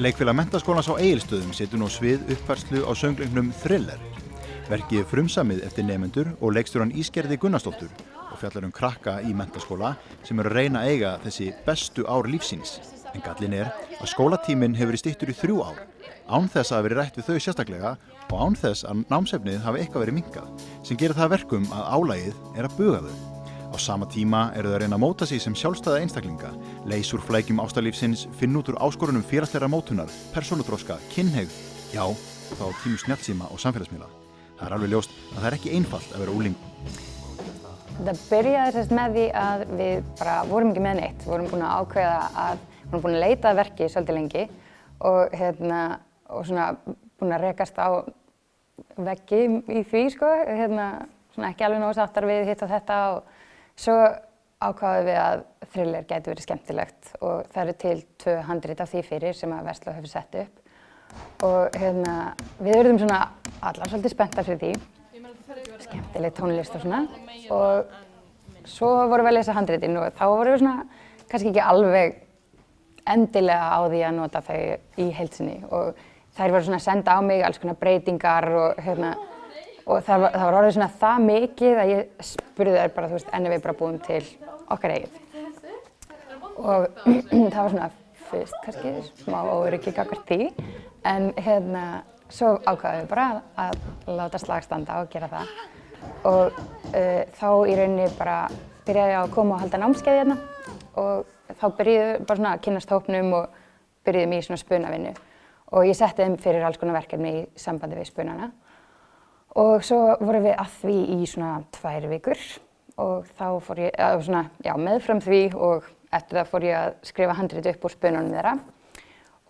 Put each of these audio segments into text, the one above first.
Leikfélag Menntaskólans á Egilsstöðum setur nú á svið uppfærslu á söngleiknum Thriller. Verkið er frumsamið eftir nemendur og leikstjóran Ísgerði Gunnarsdóttur og fjallar krakka í menntaskóla sem eru að reyna að eiga þessi bestu ár lífsins. En gallinn er að skólatíminn hefur verið styttur í 3 ár, án þess að hafa verið rætt við þau sérstaklega og án þess að námsefnið hafi eitthvað verið minnkað, sem gerir það að verkum að álagið er að buga þau. Á sama tíma eru þau að reyna að móta sig sem sjálfstæða einstaklinga, leysa úr flækjum ástarlífsins, finna út úr áskorunum félagslegra mótunar, persónuþroska, kynhneigð, já, og þá tímu snjallsíma og samfélagsmiðla. Það er alveg ljóst að það er ekki einfalt að vera unglingur. Það byrjaði með því að við bara vorum ekki með neitt. Við vorum búin að ákveða að, við vorum búin að leita að verki svolítið lengi og svona búin að rekast á veggi í því, svona ekki alveg nógu sáttar við hitt og þetta og svo ákváðum við að Thriller gæti verið skemmtilegt og það eru til 2 handrit af því fyrir sem að Versló hefur sett upp og við urðum svona allar svolítið spenntar fyrir því, skemmtileg tónlist og svona og svo vorum við að lesa handritin og þá vorum við svona kannski ekki alveg endilega á því að nota þau í heild sinni og þær voru svona að senda á mig alls konar breytingar og það var orðið svona það mikið að ég spurði þær bara, en við bara búum til okkar eigið. Og það var svona fyrst kannski smá óöryggi gagnvart því, en svo ákváðum við bara að láta slag standa og gera það. Og þá í rauninni bara byrjaði ég að koma og halda námskeið hérna og þá byrjuði bara svona að kynnast hópnum og byrjuðum í svona spunavinnu. Og ég setti þeim fyrir alls konar verkefni í sambandi við spunana. Og svo vorum við að því í svona 2 vikur og þá fór ég, meðfram því og eftir það fór ég að skrifa handrit upp úr spununum þeirra.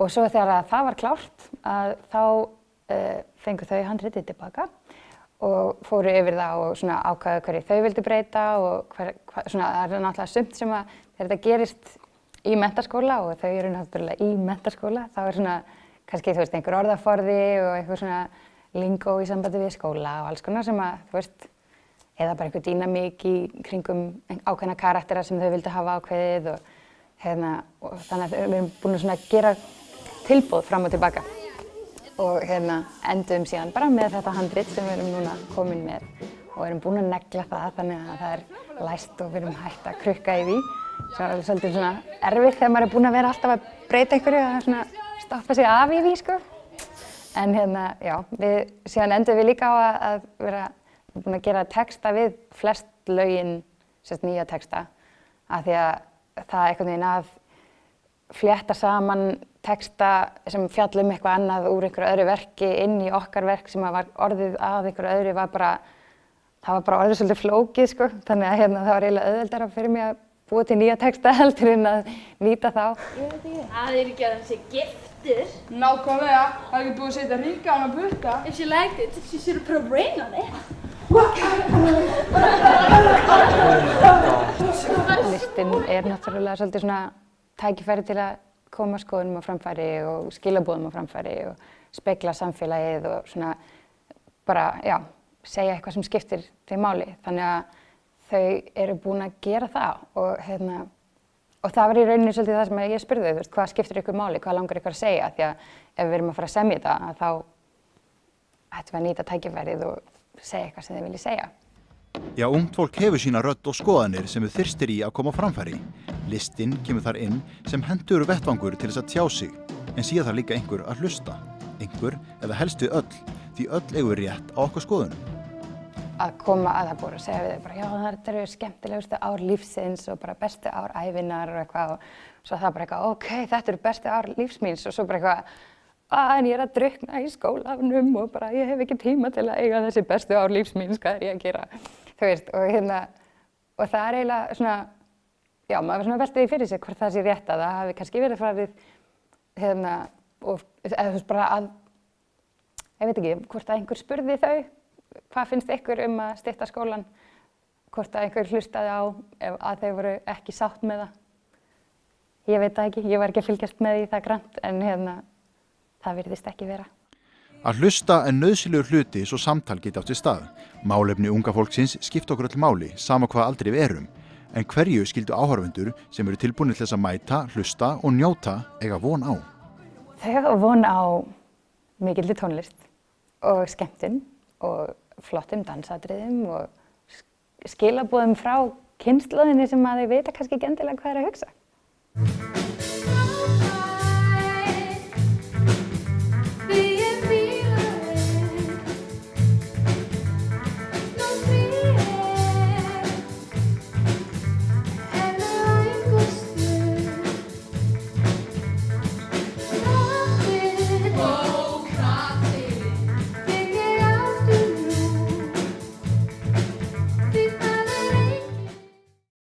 Og svo þegar það var klárt þá fengu þau handritið tilbaka og fóru yfir það og svona ákváðu hverju þau vildu breyta og svona það er náttúrulega sumt sem að þegar þetta gerist í menntaskóla og þau eru náttúrulega í menntaskóla þá er svona kannski einhver orðaforði og einhver svona lingó í sambandi við skóla og alls konar sem að eða bara einhver dýnamík í kringum ákveðna karaktera sem þau vildu hafa ákveðið og þannig að við erum búin að gera tilboð fram og tilbaka og endum síðan bara með þetta handrit sem við erum núna komin með og erum búin að negla það þannig að það er læst og við erum hægt að krukka í því sem er svolítið svona erfitt þegar maður er búin að vera alltaf að breyta einhverju að svona stoppa sig af í því En við síðan endum við líka á að vera búin að gera texta við flest lögin, nýja texta, af því að það einhvern veginn að flétta saman texta sem fjalla eitthvað annað úr einhverju öðru verki inn í okkar verk sem var orðið að einhverju öðru það var bara orðið svolítið flókið þannig að það var eiginlega auðveldara fyrir mig að búa til nýja texta heldur en að nýta þá. Ég veit ekki. Það er ekki að það sé giftur. Nákvæmlega. Það er ekki búið að setja ríka á hana að butta. If she liked it, she should have put a ring on it. Listin er náttúrulega svolítið svona tækifæri til að koma skoðunum á framfæri og skilaboðum á framfæri og spegla samfélagið og svona bara, segja eitthvað sem skiptir til máli. Þannig að þau eru búin að gera það og það var í rauninni svolítið það sem ég spurði þau, hvað skiptir ykkur máli, hvað langar ykkur að segja, því að ef við erum að fara að semja þetta, þá ættum við að nýta tækifærið og segja eitthvað sem þau vilja segja. Já, ungt fólk hefur sína rödd og skoðanir sem þau þyrstir í að koma á framfæri. Listinn kemur þar inn sem hentugur vettvangur til þess að tjá sig, en síðan þarf líka einhver að hlusta. Einhver eða helst við öll, því öll eigum rétt á okkar skoðunum. Að koma að það búið að segja við þau bara, þetta eru skemmtilegustu ár lífsins og bara bestu ár ævinnar og eitthvað og svo það bara eitthvað, ok, þetta eru bestu ár lífsmíns og svo bara eitthvað, en ég er að drukkna í skólanum og bara ég hef ekki tíma til að eiga þessi bestu ár lífsmíns, hvað er ég að gera? Þú veist, og það er eiginlega svona, maður svona velti því fyrir sig hvort það sé rétt að það hafi kannski verið farið, og eða þú veist bara að, ég veit ekki, hvort að einhver spurði þau, hvað finnst ykkur að stytta skólann, hvort að einhver hlustaði á ef að þau voru ekki sátt með það. Ég veit það ekki, ég var ekki að fylgjast með því það grannt, en það virðist ekki vera. Að hlusta er nauðsynlegur hluti svo samtal geti átt sér stað. Málefni unga fólksins skipta okkur öll máli, sama hvað aldrei við erum. En hverju skildu áhorfendur sem eru tilbúnir til þess að mæta, hlusta og njóta eiga von á? Þau hafa von á mikilli tónlist og skemmtun og flottum dansatriðum og skilaboðum frá kynslóðinni sem að þau vita kannski ekki endilega hvað er að hugsa.